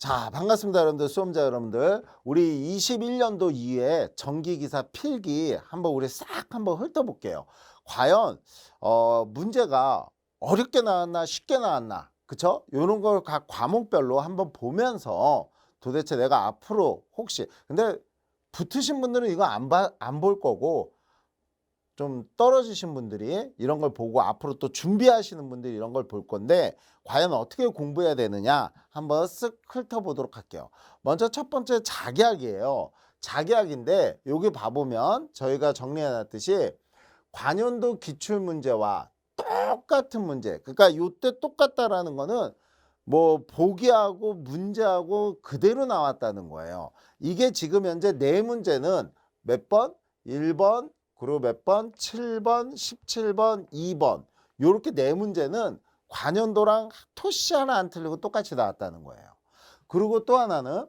자, 반갑습니다, 여러분들. 수험자 여러분들. 우리 21년도 이후에 정기기사 필기 한번 우리 싹 한번 훑어볼게요. 과연 문제가 어렵게 나왔나 쉽게 나왔나, 그쵸? 요런 걸 각 과목별로 한번 보면서 도대체 내가 앞으로 혹시 근데 붙으신 분들은 이거 안 볼 거고, 좀 떨어지신 분들이 이런 걸 보고 앞으로 또 준비하시는 분들이 이런 걸 볼 건데, 과연 어떻게 공부해야 되느냐 한번 쓱 훑어보도록 할게요. 먼저 첫 번째 자기학이에요. 자기학인데 여기 봐보면 저희가 정리해 놨듯이 관연도 기출문제와 똑같은 문제, 그러니까 요때 똑같다라는 거는 뭐 보기하고 문제하고 그대로 나왔다는 거예요. 이게 지금 현재 네 문제는 몇 번? 1번, 그리고 몇 번? 7번, 17번, 2번. 요렇게 네 문제는 관연도랑 토시 하나 안 틀리고 똑같이 나왔다는 거예요. 그리고 또 하나는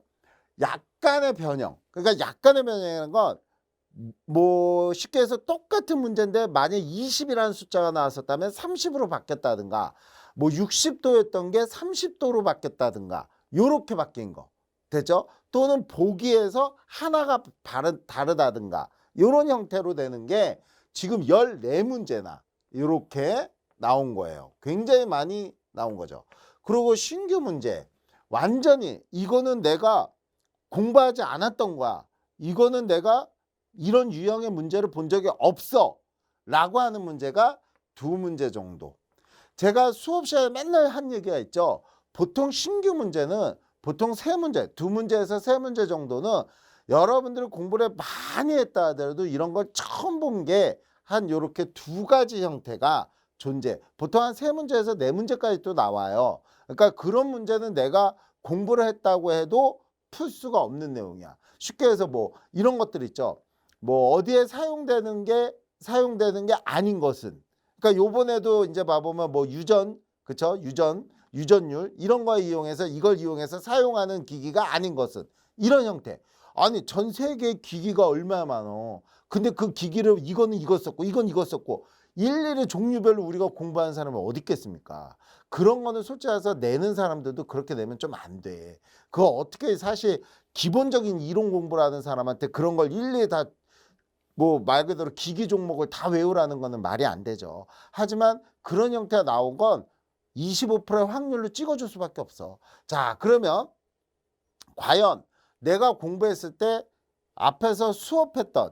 약간의 변형. 그러니까 약간의 변형이라는 건 뭐 쉽게 해서 똑같은 문제인데 만약 20이라는 숫자가 나왔었다면 30으로 바뀌었다든가, 뭐 60도였던 게 30도로 바뀌었다든가, 요렇게 바뀐 거 되죠. 또는 보기에서 하나가 다르다든가, 요런 형태로 되는 게 지금 14문제나 이렇게 나온 거예요. 굉장히 많이 나온 거죠. 그리고 신규 문제, 완전히 이거는 내가 공부하지 않았던 거야. 이거는 내가 이런 유형의 문제를 본 적이 없어 라고 하는 문제가 두 문제 정도. 제가 수업 시간에 맨날 한 얘기가 있죠. 보통 신규 문제는 보통 세 문제, 두 문제에서 세 문제 정도는 여러분들이 공부를 많이 했다 하더라도 이런 걸 처음 본 게 한 요렇게 두 가지 형태가 존재. 보통 한 세 문제에서 네 문제까지 또 나와요. 그러니까 그런 문제는 내가 공부를 했다고 해도 풀 수가 없는 내용이야. 쉽게 해서 뭐 이런 것들 있죠. 뭐 어디에 사용되는 게 아닌 것은, 그러니까 요번에도 이제 봐보면 뭐 유전, 그쵸? 유전율 이런 거 이용해서, 이걸 이용해서 사용하는 기기가 아닌 것은, 이런 형태. 아니 전 세계 기기가 얼마나 많어. 근데 그 기기를 이거는 이거 썼고 이건 이거 썼고 일일이 종류별로 우리가 공부하는 사람은 어디 있겠습니까? 그런 거는 솔직히 해서 내는 사람들도 그렇게 내면 좀 안 돼. 그거 어떻게, 사실 기본적인 이론 공부를 하는 사람한테 그런 걸 일일이 다 뭐 말 그대로 기기 종목을 다 외우라는 거는 말이 안 되죠. 하지만 그런 형태가 나온 건 25%의 확률로 찍어줄 수밖에 없어. 자, 그러면 과연 내가 공부했을 때 앞에서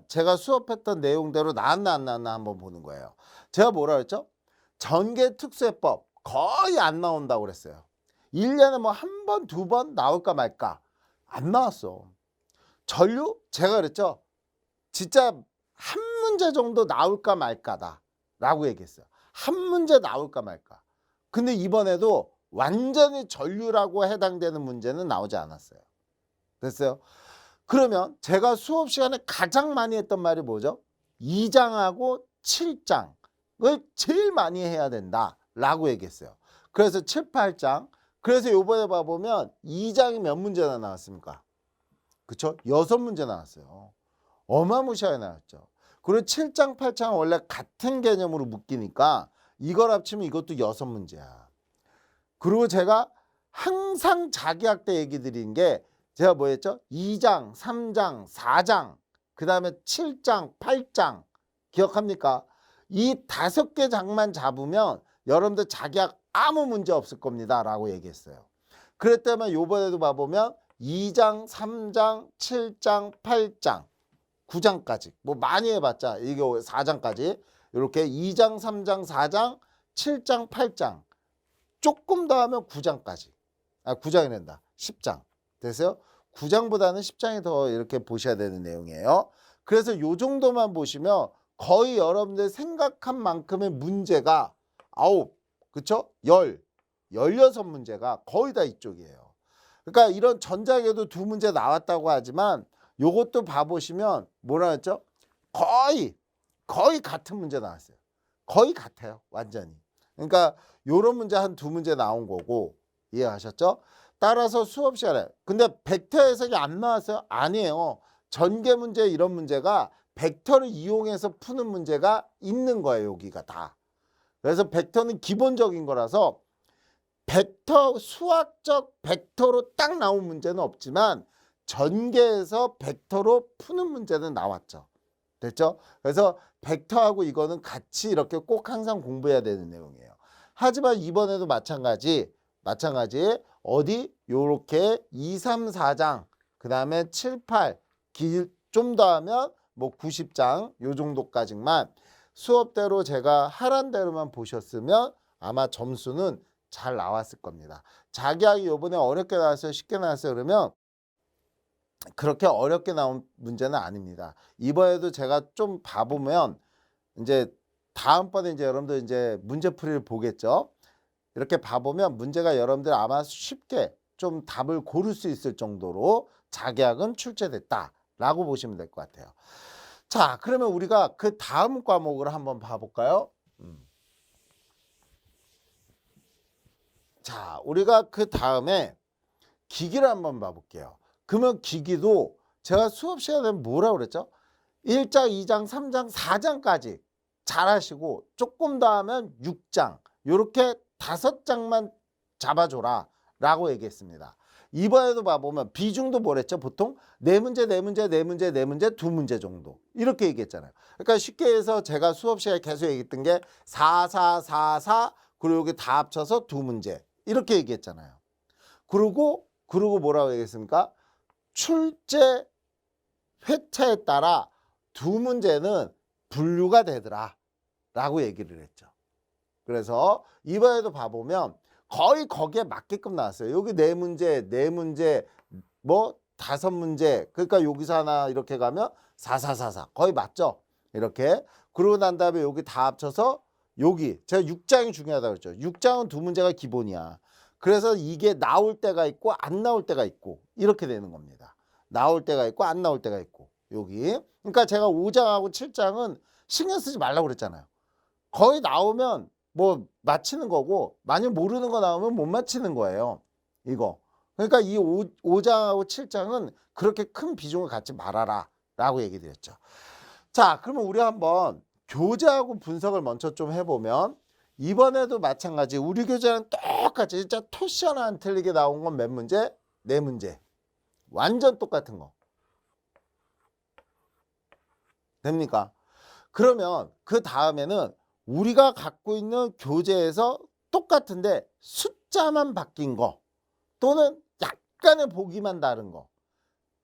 제가 수업했던 내용대로 나왔나 안 나왔나 한번 보는 거예요. 제가 뭐라 그랬죠? 전개특수해법 거의 안 나온다고 그랬어요. 1년에 뭐 한 번, 두 번 나올까 말까. 안 나왔어. 전류? 제가 그랬죠. 진짜 한 문제 정도 나올까 말까다 라고 얘기했어요. 한 문제 나올까 말까. 근데 이번에도 완전히 전류라고 해당되는 문제는 나오지 않았어요. 됐어요? 그러면 제가 수업 시간에 가장 많이 했던 말이 뭐죠? 2장하고 7장을 제일 많이 해야 된다 라고 얘기했어요. 그래서 7, 8장. 그래서 요번에 봐보면 2장이 몇 문제나 나왔습니까? 그쵸? 6문제 나왔어요. 어마무시하게 나왔죠. 그리고 7장, 8장은 원래 같은 개념으로 묶이니까 이걸 합치면 이것도 6문제야. 그리고 제가 항상 자기학 때 얘기 드린 게, 제가 뭐 했죠? 2장, 3장, 4장, 그 다음에 7장, 8장. 기억합니까? 이 5개 장만 잡으면 여러분들 자기학 아무 문제 없을 겁니다 라고 얘기했어요. 그랬다면 요번에도 봐보면 2장, 3장, 7장, 8장, 9장까지 뭐 많이 해봤자 이게 4장까지 이렇게 2장, 3장, 4장, 7장, 8장, 조금 더 하면 9장까지. 9장이 된다. 10장. 됐어요? 9장보다는 10장이 더 이렇게 보셔야 되는 내용이에요. 그래서 요 정도만 보시면 거의 여러분들 생각한 만큼의 문제가 9, 그쵸? 16문제가 거의 다 이쪽이에요. 그러니까 이런 전자계도 2문제 나왔다고 하지만 요것도 봐보시면 뭐라 했죠? 거의 같은 문제 나왔어요. 거의 같아요. 완전히. 그러니까 요런 문제 한 2문제 나온 거고, 이해하셨죠? 따라서 수업 시간에 근데 벡터 해석이 안 나왔어요? 아니에요. 전개 문제 이런 문제가 벡터를 이용해서 푸는 문제가 있는 거예요. 여기가 다. 그래서 벡터는 기본적인 거라서 벡터, 수학적 벡터로 딱 나온 문제는 없지만 전개해서 벡터로 푸는 문제는 나왔죠. 됐죠? 그래서 벡터하고 이거는 같이 이렇게 꼭 항상 공부해야 되는 내용이에요. 하지만 이번에도 마찬가지 어디 요렇게 2, 3, 4장 그 다음에 7, 8 좀 더 하면 뭐 90장 요 정도까지만 수업대로 제가 하란 대로만 보셨으면 아마 점수는 잘 나왔을 겁니다. 자기학이 요번에 어렵게 나왔어요? 쉽게 나왔어요? 그러면 그렇게 어렵게 나온 문제는 아닙니다. 이번에도 제가 좀 봐보면 이제 다음번에 이제 여러분들 이제 문제풀이를 보겠죠. 이렇게 봐보면 문제가 여러분들 아마 쉽게 좀 답을 고를 수 있을 정도로 자기학은 출제됐다라고 보시면 될 것 같아요. 자, 그러면 우리가 그 다음 과목을 한번 봐볼까요? 자, 우리가 그 다음에 기기를 한번 봐볼게요. 그러면 기기도 제가 수업 시간에 뭐라고 그랬죠? 1장, 2장, 3장, 4장까지 잘 하시고 조금 더 하면 6장 요렇게 5장만 잡아줘라 라고 얘기했습니다. 이번에도 봐보면 비중도 뭐랬죠? 보통 4문제, 4문제, 4문제, 4문제, 2문제 정도 이렇게 얘기했잖아요. 그러니까 쉽게 해서 제가 수업 시간에 계속 얘기했던 게 4, 4, 4, 4 그리고 여기 다 합쳐서 2문제 이렇게 얘기했잖아요. 그리고 뭐라고 얘기했습니까? 출제 회차에 따라 2문제는 분류가 되더라 라고 얘기를 했죠. 그래서 이번에도 봐보면 거의 거기에 맞게끔 나왔어요. 여기 4문제, 4문제, 뭐 5문제. 그러니까 여기서 하나 이렇게 가면 4, 4, 4, 4. 거의 맞죠? 이렇게. 그러고 난 다음에 여기 다 합쳐서 여기. 제가 6장이 중요하다고 했죠. 6장은 2문제가 기본이야. 그래서 이게 나올 때가 있고 안 나올 때가 있고 이렇게 되는 겁니다. 나올 때가 있고 안 나올 때가 있고 여기. 그러니까 제가 5장하고 7장은 신경 쓰지 말라고 그랬잖아요. 거의 나오면 뭐 맞히는 거고 만약 모르는 거 나오면 못 맞히는 거예요. 이거. 그러니까 이 5장하고 7장은 그렇게 큰 비중을 갖지 말아라 라고 얘기 드렸죠. 자, 그러면 우리 한번 교재하고 분석을 먼저 좀 해보면 이번에도 마찬가지 우리 교재랑 똑같이 진짜 토시 하나 안 틀리게 나온 건 몇 문제? 4문제. 완전 똑같은 거. 됩니까? 그러면 그 다음에는 우리가 갖고 있는 교재에서 똑같은데 숫자만 바뀐 거 또는 약간의 보기만 다른 거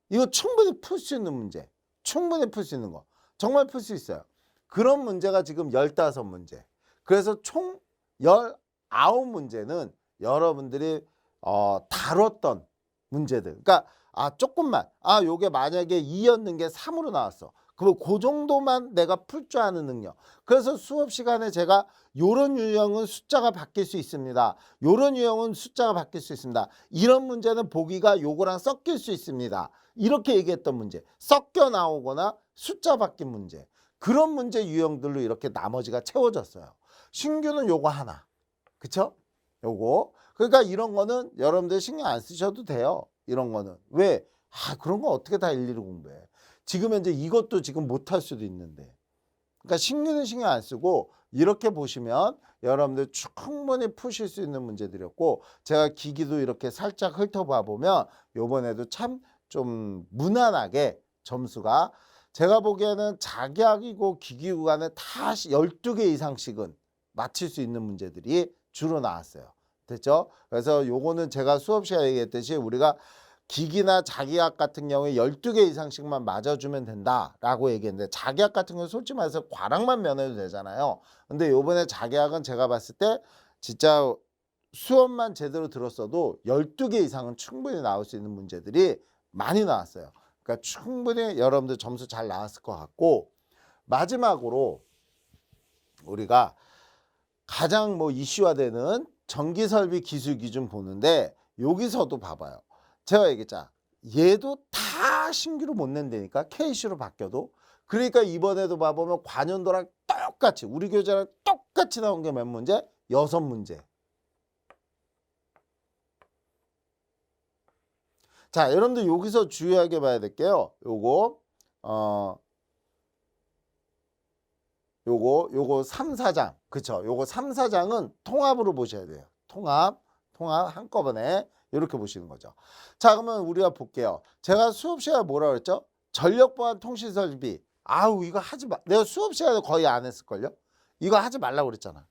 이거 충분히 풀 수 있는 문제 충분히 풀 수 있는 거 정말 풀 수 있어요. 그런 문제가 지금 15문제 그래서 총 19문제는 여러분들이 다뤘던 문제들 그러니까 조금만 요게 만약에 2였는 게 3으로 나왔어. 그럼 그 정도만 내가 풀 줄 아는 능력. 그래서 수업 시간에 제가 요런 유형은 숫자가 바뀔 수 있습니다. 요런 유형은 숫자가 바뀔 수 있습니다. 이런 문제는 보기가 요거랑 섞일 수 있습니다. 이렇게 얘기했던 문제. 섞여 나오거나 숫자 바뀐 문제. 그런 문제 유형들로 이렇게 나머지가 채워졌어요. 신규는 요거 하나. 그쵸? 요거. 그러니까 이런 거는 여러분들 신경 안 쓰셔도 돼요. 이런 거는. 왜? 그런 거 어떻게 다 일일이 공부해. 지금 현재 이것도 지금 못할 수도 있는데. 그러니까 신규는 신경 안 쓰고 이렇게 보시면 여러분들 충분히 푸실 수 있는 문제들이었고 제가 기기도 이렇게 살짝 훑어봐 보면 요번에도 참 좀 무난하게 점수가 제가 보기에는 자기학이고 기기 구간에 다 12개 이상씩은 맞힐 수 있는 문제들이 주로 나왔어요. 됐죠? 그래서 요거는 제가 수업 시간에 얘기했듯이 우리가 기기나 자기학 같은 경우에 12개 이상씩만 맞아주면 된다라고 얘기했는데 자기학 같은 경우는 솔직히 말해서 과락만 면해도 되잖아요. 근데 요번에 자기학은 제가 봤을 때 진짜 수업만 제대로 들었어도 12개 이상은 충분히 나올 수 있는 문제들이 많이 나왔어요. 그러니까 충분히 여러분들 점수 잘 나왔을 것 같고 마지막으로 우리가 가장 뭐 이슈화되는 전기설비 기술 기준 보는데 여기서도 봐봐요. 제가 얘기했잖아. 얘도 다 신규로 못 낸다니까. KC로 바뀌어도. 그러니까 이번에도 봐보면 관연도랑 똑같이 우리 교재랑 똑같이 나온 게 몇 문제? 6문제. 자, 여러분들 여기서 주의하게 봐야 될게요. 요거 3, 4장. 그쵸? 요거 3, 4장은 통합으로 보셔야 돼요. 통합. 통합 한꺼번에 이렇게 보시는 거죠. 자, 그러면 우리가 볼게요. 제가 수업 시간에 뭐라 그랬죠? 전력 보안 통신 설비. 아우, 이거 하지 마. 내가 수업 시간에 거의 안 했을걸요? 이거 하지 말라고 그랬잖아.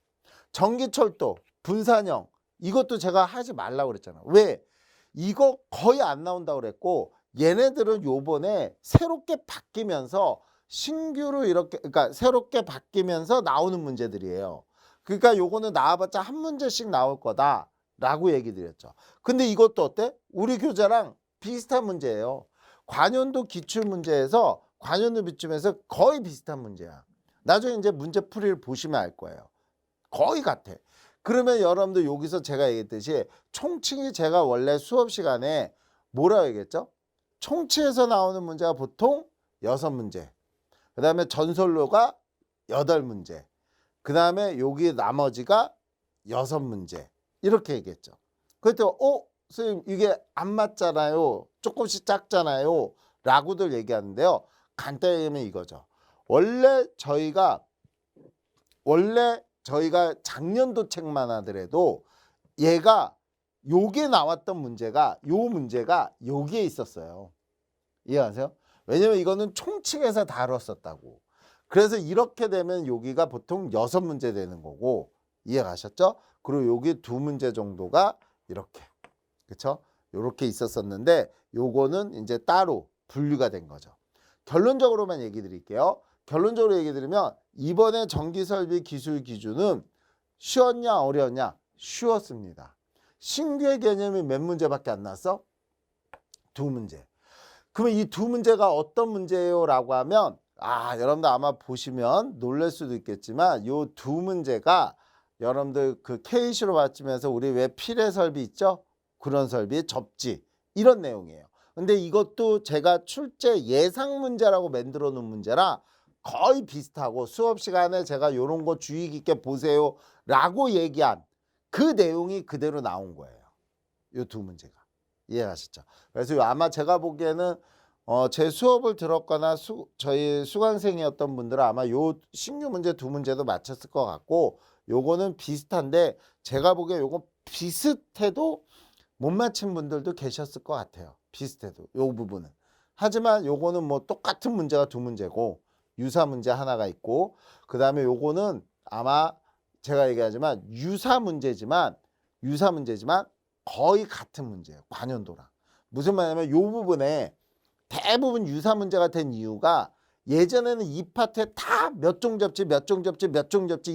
전기철도, 분산형, 이것도 제가 하지 말라고 그랬잖아. 왜? 이거 거의 안 나온다고 그랬고, 얘네들은 요번에 새롭게 바뀌면서 신규로 이렇게, 그러니까 새롭게 바뀌면서 나오는 문제들이에요. 그러니까 요거는 나와봤자 한 문제씩 나올 거다라고 얘기 드렸죠. 근데 이것도 어때? 우리 교재랑 비슷한 문제예요. 관연도 기출문제에서 관연도 비춤에서 거의 비슷한 문제야. 나중에 이제 문제풀이를 보시면 알 거예요. 거의 같아. 그러면 여러분들 여기서 제가 얘기했듯이 총칙이 제가 원래 수업 시간에 뭐라고 얘기했죠? 총칙에서 나오는 문제가 보통 6문제. 그 다음에 전설로가 8문제. 그 다음에 여기 나머지가 6문제. 이렇게 얘기했죠. 그랬더니 선생님 이게 안 맞잖아요. 조금씩 작잖아요. 라고들 얘기하는데요. 간단히 얘기하면 이거죠. 원래 저희가 작년도 책만 하더라도 얘가 요게 나왔던 문제가 여기에 있었어요. 이해하세요? 왜냐면 이거는 총칙에서 다뤘었다고. 그래서 이렇게 되면 여기가 보통 6문제 되는 거고, 이해가셨죠? 그리고 여기 2문제 정도가 이렇게, 그쵸? 요렇게 있었었는데 요거는 이제 따로 분류가 된 거죠. 결론적으로만 얘기 드릴게요. 결론적으로 얘기 드리면 이번에 전기설비 기술 기준은 쉬웠냐 어려웠냐? 쉬웠습니다. 신규의 개념이 몇 문제밖에 안 나왔어? 2문제. 그러면 이 2문제가 어떤 문제예요? 라고 하면 여러분들 아마 보시면 놀랄 수도 있겠지만 요 2문제가 여러분들 그 KC로 받치면서 우리 왜 필해 설비 있죠? 그런 설비, 접지 이런 내용이에요. 근데 이것도 제가 출제 예상 문제라고 만들어 놓은 문제라 거의 비슷하고 수업 시간에 제가 요런 거 주의 깊게 보세요 라고 얘기한 그 내용이 그대로 나온 거예요. 요 2문제가. 이해하시죠? 그래서 아마 제가 보기에는 제 수업을 들었거나 저희 수강생이었던 분들은 아마 요 신규 문제 2문제도 맞췄을 것 같고, 요거는 비슷한데 제가 보기에 요거 비슷해도 못 맞힌 분들도 계셨을 것 같아요. 비슷해도 요 부분은. 하지만 요거는 뭐 똑같은 문제가 2문제고 유사 문제 하나가 있고, 그 다음에 요거는 아마 제가 얘기하지만 유사 문제지만 거의 같은 문제예요. 관연도랑. 무슨 말이냐면 요 부분에 대부분 유사 문제가 된 이유가 예전에는 이 파트에 다 몇 종 접지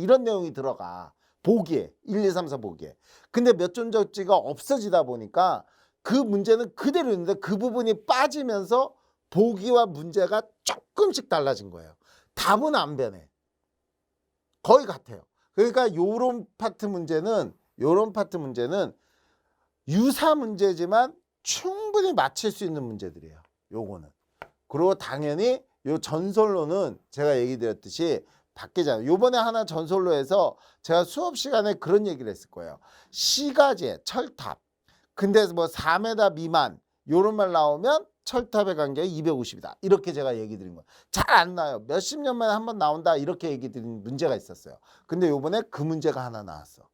이런 내용이 들어가. 보기에 1, 2, 3, 4 보기에. 근데 몇 종 접지가 없어지다 보니까 그 문제는 그대로 있는데 그 부분이 빠지면서 보기와 문제가 조금씩 달라진 거예요. 답은 안 변해. 거의 같아요. 그러니까 요런 파트 문제는 유사 문제지만 충분히 맞힐 수 있는 문제들이에요. 요거는. 그리고 당연히 요 전설로는 제가 얘기 드렸듯이 바뀌잖아요. 요번에 하나 전설로에서 제가 수업 시간에 그런 얘기를 했을 거예요. 시가제, 철탑. 근데 뭐 4m 미만 요런 말 나오면 철탑의 간격이 250이다. 이렇게 제가 얘기 드린 거예요. 잘 안 나와요. 몇십 년 만에 한 번 나온다. 이렇게 얘기 드린 문제가 있었어요. 근데 요번에 그 문제가 하나 나왔어.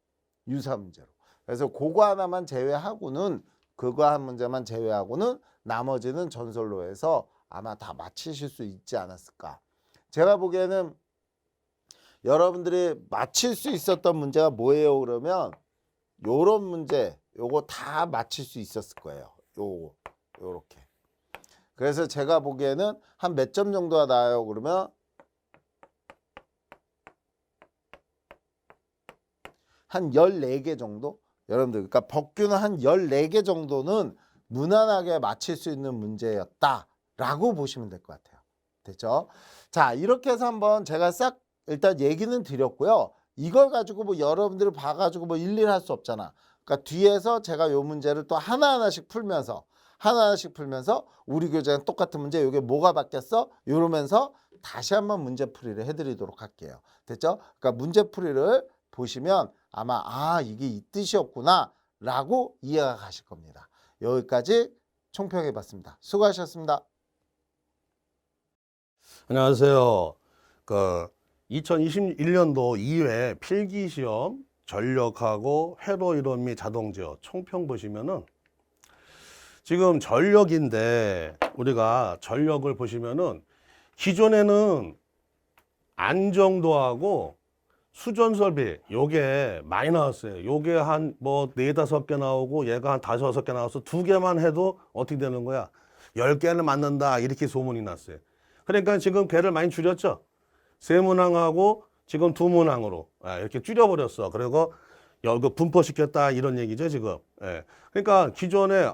유사 문제로. 그래서 그거 하나만 제외하고는 그거 한 문제만 제외하고는 나머지는 전설로에서 아마 다 맞히실 수 있지 않았을까. 제가 보기에는 여러분들이 맞힐 수 있었던 문제가 뭐예요? 그러면 요런 문제 요거 다 맞힐 수 있었을 거예요. 요렇게. 그래서 제가 보기에는 한 몇 점 정도가 나와요? 그러면 한 14개 정도? 여러분들 그러니까 법규는 한 14개 정도는 무난하게 맞힐 수 있는 문제였다라고 보시면 될 것 같아요. 됐죠? 자, 이렇게 해서 한번 제가 싹 일단 얘기는 드렸고요. 이걸 가지고 뭐 여러분들이 봐가지고 뭐 일일이 할 수 없잖아. 그러니까 뒤에서 제가 요 문제를 또 하나하나씩 풀면서 우리 교재랑 똑같은 문제 이게 뭐가 바뀌었어? 이러면서 다시 한번 문제풀이를 해드리도록 할게요. 됐죠? 그러니까 문제풀이를 보시면 아마 이게 이 뜻이었구나 라고 이해가 가실 겁니다. 여기까지 총평해 봤습니다. 수고하셨습니다. 안녕하세요. 2021년도 2회 필기시험 전력하고 회로 이론 및 자동 제어 총평 보시면은 지금 전력인데 우리가 전력을 보시면은 기존에는 안정도하고 수전 설비 요게 많이 나왔어요. 요게 한 뭐 4-5개 나오고 얘가 한 5-6개 나와서 2개만 해도 어떻게 되는 거야? 10개를 맞는다 이렇게 소문이 났어요. 그러니까 지금 개를 많이 줄였죠. 3문항하고 지금 2문항으로 이렇게 줄여버렸어. 그리고 이거 분포시켰다 이런 얘기죠 지금. 예. 그러니까 기존에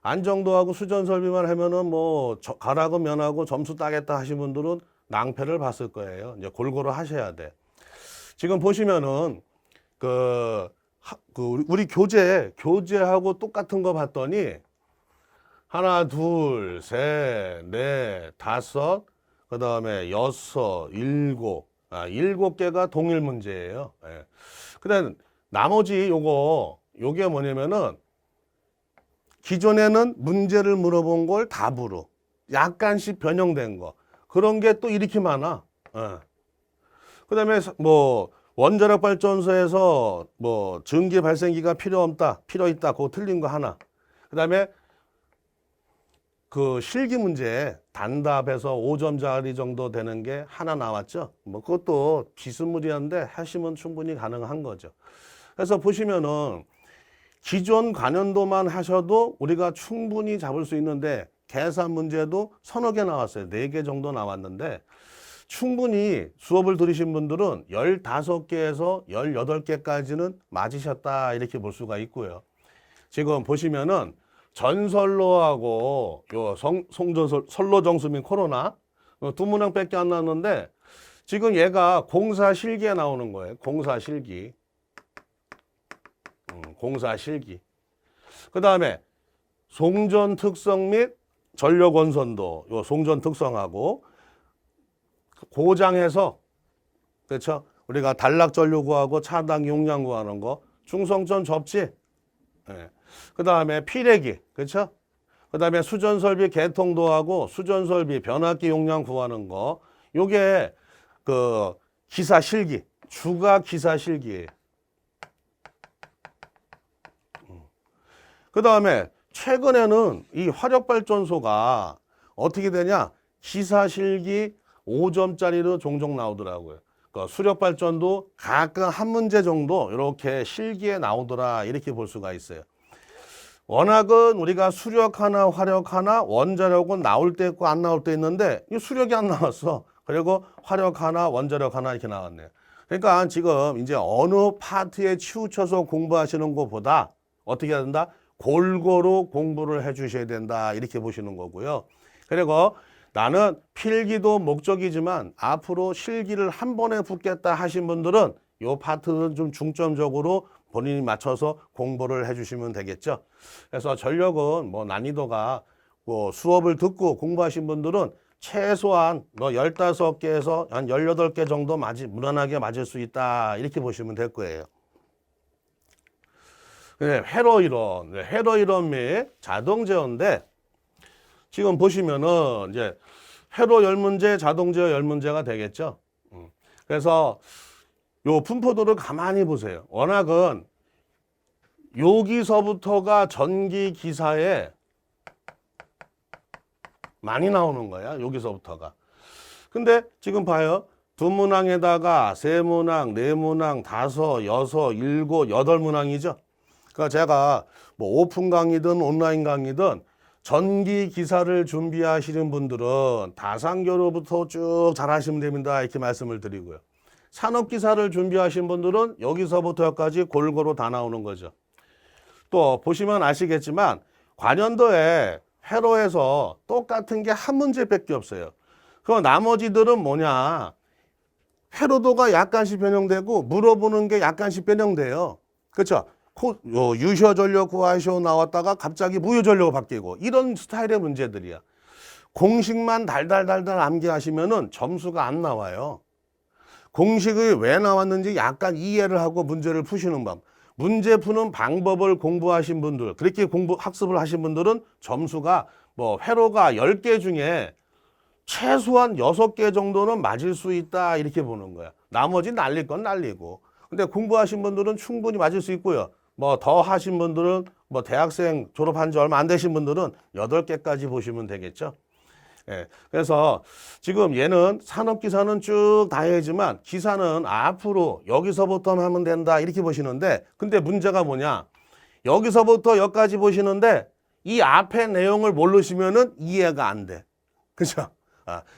안정도하고 수전 설비만 하면은 뭐 가라고 면하고 점수 따겠다 하신 분들은 낭패를 봤을 거예요. 이제 골고루 하셔야 돼. 지금 보시면은 우리 교재하고 똑같은 거 봤더니 하나, 둘, 셋, 넷, 다섯, 그 다음에 6, 7, 7개가 동일 문제예요. 예. 그다음 나머지 요게 뭐냐면은 기존에는 문제를 물어본 걸 답으로 약간씩 변형된 거 그런 게 또 이렇게 많아. 예. 그다음에 뭐 원자력 발전소에서 뭐 전기 발생기가 필요 있다. 그거 틀린 거 하나. 그다음에 그 실기 문제 단답에서 5점짜리 정도 되는 게 하나 나왔죠. 뭐 그것도 비스무리한데 하시면 충분히 가능한 거죠. 그래서 보시면은 기존 관연도만 하셔도 우리가 충분히 잡을 수 있는데 계산 문제도 3-4개 나왔어요. 4개 정도 나왔는데 충분히 수업을 들으신 분들은 15개에서 18개까지는 맞으셨다 이렇게 볼 수가 있고요. 지금 보시면은 전선로하고 요 선로정수 및 코로나 2문항밖에 안 나왔는데 지금 얘가 공사 실기에 나오는 거예요. 공사 실기. 그 다음에 송전 특성 및 전력 원선도 요 송전 특성하고 고장해서 그렇죠? 우리가 단락 전류 구하고 차당 용량 구하는 거 중성전 접지. 예. 그 다음에 피레기 그렇죠? 그 다음에 수전 설비 개통도하고 수전 설비 변압기 용량 구하는 거 요게 그 기사 실기 주가 기사 실기예요. 그 다음에 최근에는 이 화력발전소가 어떻게 되냐? 기사실기 5점짜리로 종종 나오더라고요. 그 수력발전도 가끔 한 문제 정도 이렇게 실기에 나오더라 이렇게 볼 수가 있어요. 워낙은 우리가 수력 하나, 화력 하나, 원자력은 나올 때 있고 안 나올 때 있는데 이 수력이 안 나왔어. 그리고 화력 하나, 원자력 하나 이렇게 나왔네요. 그러니까 지금 이제 어느 파트에 치우쳐서 공부하시는 것보다 어떻게 해야 된다? 골고루 공부를 해 주셔야 된다 이렇게 보시는 거고요. 그리고 나는 필기도 목적이지만 앞으로 실기를 한 번에 붙겠다 하신 분들은 이 파트는 좀 중점적으로 본인이 맞춰서 공부를 해 주시면 되겠죠. 그래서 전력은 뭐 난이도가 뭐 수업을 듣고 공부하신 분들은 최소한 15개에서 한 18개 정도 무난하게 맞을 수 있다 이렇게 보시면 될 거예요. 회로 이론 및 자동 제어인데 지금 보시면은 이제 회로 10문제, 자동 제어 10문제가 되겠죠. 그래서 요 분포도를 가만히 보세요. 워낙은 여기서부터가 전기 기사에 많이 나오는 거야. 여기서부터가. 근데 지금 봐요. 2문항에다가 3문항, 4문항, 5, 6, 7, 8문항이죠. 그러니까 제가 뭐 오픈 강의든 온라인 강의든 전기 기사를 준비하시는 분들은 다산교로부터 쭉 잘하시면 됩니다. 이렇게 말씀을 드리고요. 산업 기사를 준비하신 분들은 여기서부터까지 골고루 다 나오는 거죠. 또 보시면 아시겠지만 관연도에 회로에서 똑같은 게 한 문제밖에 없어요. 그 나머지들은 뭐냐? 회로도가 약간씩 변형되고 물어보는 게 약간씩 변형돼요. 그렇죠? 유효 전력 구하시오 나왔다가 갑자기 무효 전력으로 바뀌고 이런 스타일의 문제들이야. 공식만 달달달달 암기하시면은 점수가 안 나와요. 공식이 왜 나왔는지 약간 이해를 하고 문제를 푸시는 법. 문제 푸는 방법을 공부하신 분들, 그렇게 학습을 하신 분들은 점수가 뭐 회로가 10개 중에 최소한 6개 정도는 맞을 수 있다 이렇게 보는 거야. 나머지 날릴 건 날리고 근데 공부하신 분들은 충분히 맞을 수 있고요. 뭐 더 하신 분들은 뭐 대학생 졸업한 지 얼마 안 되신 분들은 8개까지 보시면 되겠죠. 예. 그래서 지금 얘는 산업기사는 쭉 다 해야지만 기사는 앞으로 여기서부터 하면 된다 이렇게 보시는데, 근데 문제가 뭐냐? 여기서부터 여기까지 보시는데 이 앞에 내용을 모르시면은 이해가 안 돼. 그죠?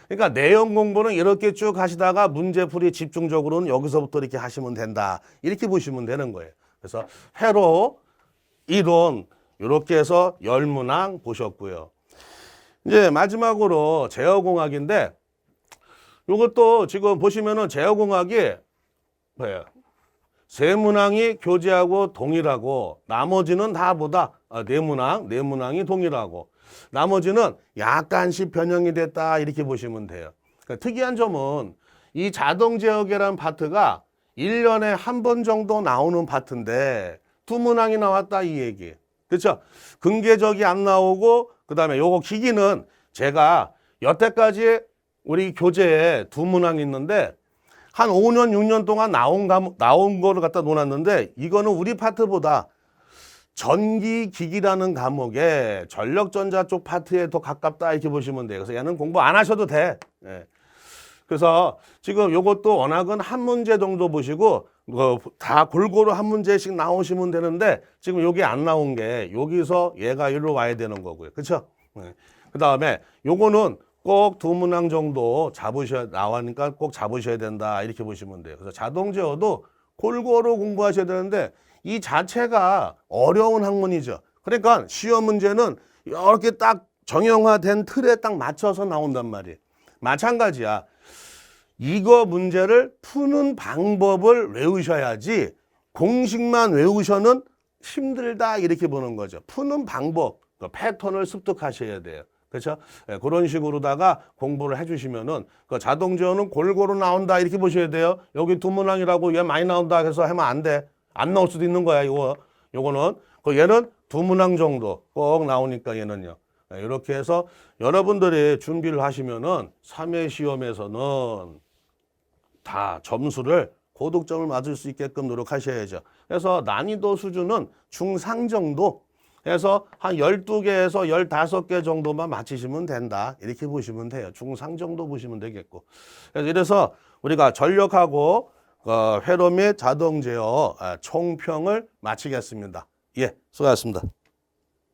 그러니까 내용 공부는 이렇게 쭉 하시다가 문제풀이 집중적으로는 여기서부터 이렇게 하시면 된다. 이렇게 보시면 되는 거예요. 그래서 회로, 이론 이렇게 해서 10문항 보셨고요. 이제 마지막으로 제어공학인데, 이것도 지금 보시면은 제어공학이 뭐예요? 세 문항이 교재하고 동일하고 나머지는 다 보다 네 문항이 동일하고 나머지는 약간씩 변형이 됐다 이렇게 보시면 돼요. 그러니까 특이한 점은 이 자동제어계라는 파트가 1년에 한 번 정도 나오는 파트인데 2문항이 나왔다 이 얘기. 그렇죠? 근계적이 안 나오고 그다음에 요거 기기는 제가 여태까지 우리 교재에 2문항이 있는데 한 5년, 6년 동안 나온 거를 갖다 놓았는데 이거는 우리 파트보다 전기기기라는 과목에 전력전자 쪽 파트에 더 가깝다 이렇게 보시면 돼요. 그래서 얘는 공부 안 하셔도 돼. 예. 그래서 지금 요것도 워낙은 한 문제 정도 보시고 다 골고루 한 문제씩 나오시면 되는데 지금 요게 안 나온 게 여기서 얘가 이리로 와야 되는 거고요. 그렇죠? 예. 그다음에 요거는 꼭 2문항 정도 나오니까 꼭 잡으셔야 된다 이렇게 보시면 돼요. 그래서 자동제어도 골고루 공부하셔야 되는데 이 자체가 어려운 학문이죠. 그러니까 시험 문제는 이렇게 딱 정형화된 틀에 딱 맞춰서 나온단 말이에요. 마찬가지야. 이거 문제를 푸는 방법을 외우셔야지 공식만 외우셔는 힘들다 이렇게 보는 거죠. 푸는 방법, 그 패턴을 습득하셔야 돼요. 그렇죠? 예, 그런 식으로다가 공부를 해주시면은 그 자동제어는 골고루 나온다 이렇게 보셔야 돼요. 여기 2문항이라고 얘 많이 나온다 해서 하면 안 돼. 안 나올 수도 있는 거야. 요거는 얘는 2문항 정도 꼭 나오니까 얘는요. 예, 이렇게 해서 여러분들이 준비를 하시면은 3회 시험에서는 다 점수를 고득점을 맞을 수 있게끔 노력하셔야죠. 그래서 난이도 수준은 중상 정도 해서 한 12개에서 15개 정도만 맞히시면 된다. 이렇게 보시면 돼요. 중상 정도 보시면 되겠고. 그래서 우리가 전력하고 회로 및 자동 제어 총평을 마치겠습니다. 예, 수고하셨습니다.